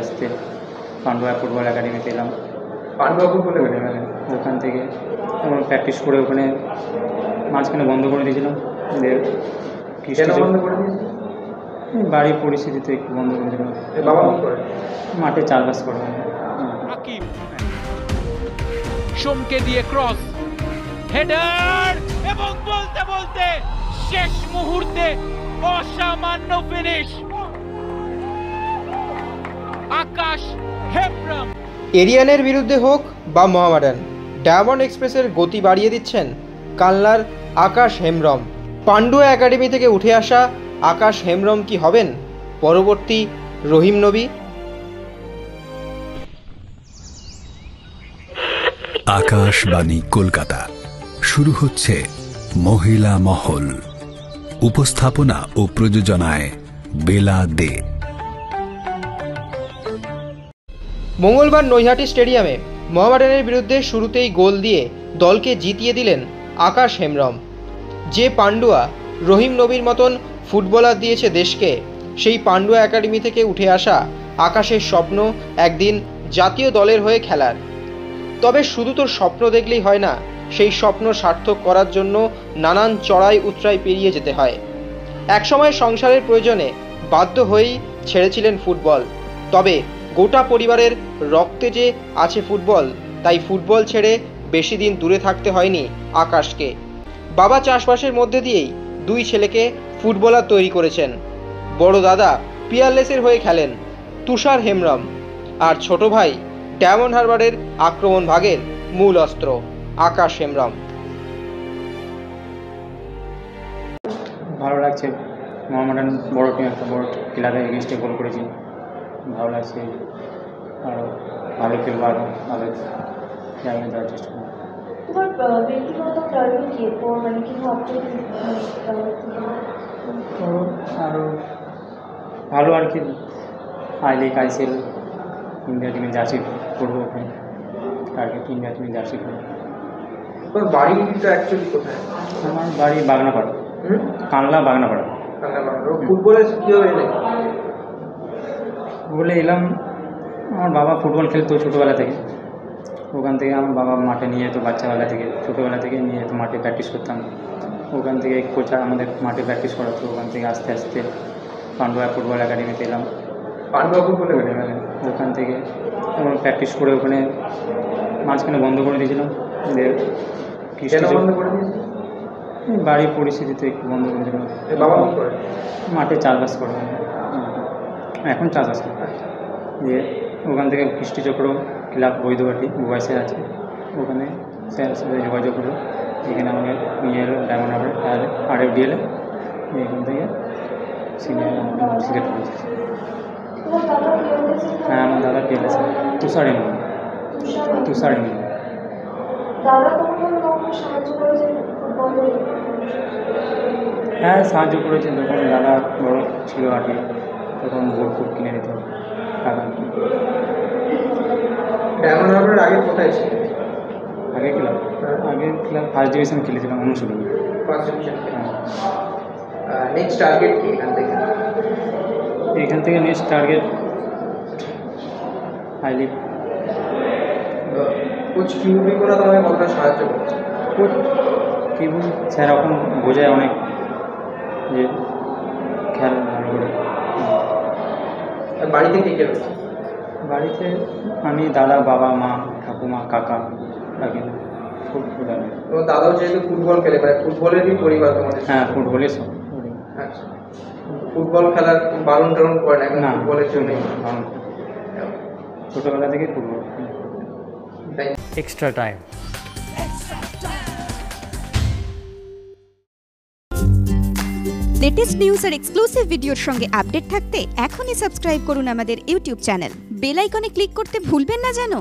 আস্তে পান্ডুয়া ফুটবল একাডেমিতে এলাম। পান্ডুয়া ফুটবল একাডেমি ওখান থেকে প্র্যাকটিস করে ওখানে মাঝখানে বন্ধ করে দিয়েছিলাম। বাড়ির পরিস্থিতিতে একটু বন্ধ করে দিলাম। মাঠে চাষবাস করে সোমকে দিয়ে ক্রস হেডার এবং বলতে বলতে শেষ মুহূর্তে অসামান্য ফিনিশ আকাশ হেমব্রম। এরিয়ানের বিরুদ্ধে হোক বা মোহামেডান, ডায়মন্ড এক্সপ্রেসের গতি বাড়িয়ে দিচ্ছেন কালনার আকাশ হেমব্রম। পান্ডুয়া একাডেমি থেকে উঠে আসা আকাশ হেমব্রম কি হবেন পরবর্তী রহিম নবী? আকাশবাণী কলকাতা, শুরু হচ্ছে মহিলা মহল। উপস্থাপনা ও প্রযোজনায় বেলা দে। মঙ্গলবার নৈহাটি স্টেডিয়ামে মোহামেডানের বিরুদ্ধে শুরুতেই গোল দিয়ে দলকে জিতিয়ে দিলেন আকাশ হেমব্রম। যে পান্ডুয়া রহিম নবীর মতন ফুটবলার দিয়েছে দেশকে, সেই পান্ডুয়া একাডেমি থেকে উঠে আসা আকাশের স্বপ্ন একদিন জাতীয় দলের হয়ে খেলার। তবে শুধু তোর স্বপ্ন দেখলেই হয় না, সেই স্বপ্ন সার্থক করার জন্য নানান চড়াই উতরাই পেরিয়ে যেতে হয়। একসময় সংসারের প্রয়োজনে বাধ্য হয়েই ছেড়েছিলেন ফুটবল। তবে গোটা পরিবারের রক্তে যে আছে ফুটবল, তাই ফুটবল ছেড়ে বেশি দিন দূরে থাকতে হয়নি আকাশকে। বাবা চাষবাসের মধ্যে দিয়েই দুই ছেলেকে ফুটবলার তৈরি করেছেন। বড় দাদা পিয়ারলেসের হয়ে খেলেন তুষার হেমব্রম, আর ছোট ভাই ডায়মন্ড হারবারের আক্রমণ ভাগের মূল অস্ত্র আকাশ হেমব্রম। ভালো লাগছে, মোহামেডান বড় টিম, একটা বড় ক্লাবের এগেনস্টে গোল করেছি, ভালো লাগছে। আরও ভালো খেলবো, আরও ভালো জায়গায় দেওয়ার চেষ্টা করবো। আরও ভালো আর কি, আই লিগ আইসিএল ইন্ডিয়া টিমে জার্সি করবো, ওখানে টার্গেট ইন্ডিয়া টিমে জার্সি করবো। বাড়িটা অ্যাকচুয়ালি কোথায়? আমার বাড়ি বাগনাপাড়া, কানলা বাগনাপাড়া। ফুটবলে কীভাবে এলে? ফুটবলে এলাম, আমার বাবা ফুটবল খেলতো ছোটোবেলা থেকে। ওখান থেকে আমার বাবা মাঠে নিয়ে যেত, বাচ্চাবেলা থেকে ছোটোবেলা থেকে নিয়ে যেত, মাঠে প্র্যাকটিস করতাম। ওখান থেকে কোচ আমাদের মাঠে প্র্যাকটিস করাতো। ওখান থেকে আস্তে আস্তে পান্ডুয়া ফুটবল একাডেমিতে এলাম। পান্ডুয়া ফুটবল একাডেমি ওখান থেকে প্র্যাকটিস করে ওখানে মাঝখানে বন্ধ করে দিয়েছিলাম। বাড়ির পরিস্থিতিতে একটু বন্ধ করে দিলাম। মাঠে চাষবাস করে, এখন চাষবাস করে দিয়ে ওখান থেকে কৃষ্টিচক্র ক্লাব বৈধবাটি বুবাইসে আছে, ওখানে স্যারের সাথে যোগাযোগ করলো। এখানে আমাকে নিয়ে এলো ডায়মন্ড হারবার RFDL-এ, এখান থেকে সিনিয়র সিলেক্ট করেছে। হ্যাঁ, আমার দাদা PLS তুষার হেমব্রম। হ্যাঁ, সাহায্য করেছে। যখন দাদা বড় ছিল আগে, তখন বোর্ড ফুট কিনে দিত টাকা। ডায়মন্ড হারবারের আগে কোথায় ছিল? আগে ক্লাব ফার্স্ট ডিভিশন খেলেছিলাম, অনুশীলন। নেক্সট টার্গেট কি এখান থেকে next target I league. Coach কিউবি করা তোমায় কতটা সাহায্য করছে? কোচ কিউবি স্যার এখন বোঝায় অনেক, যে খেয়াল ভালো করে। বাড়িতে কে কে রয়েছে? বাড়িতে আমি, দাদা, বাবা, মা, ঠাকুমা, কাকা, কাকিমা, ফুটবল। তোমার দাদাও যেহেতু ফুটবল খেলে, মানে ফুটবলেরই পরিবার তোমাদের? হ্যাঁ, ফুটবলের সব। আচ্ছা, ফুটবল খেলার বারণ টারণ করে না? ফুটবলের জন্য ছোটোবেলা থেকে football. Extra time. Latest news আর এক্সক্লুসিভ ভিডিওর সঙ্গে আপডেট থাকতে এখনই সাবস্ক্রাইব করুন আমাদের ইউটিউব চ্যানেল। বেল আইকনে ক্লিক করতে ভুলবেন না যেন।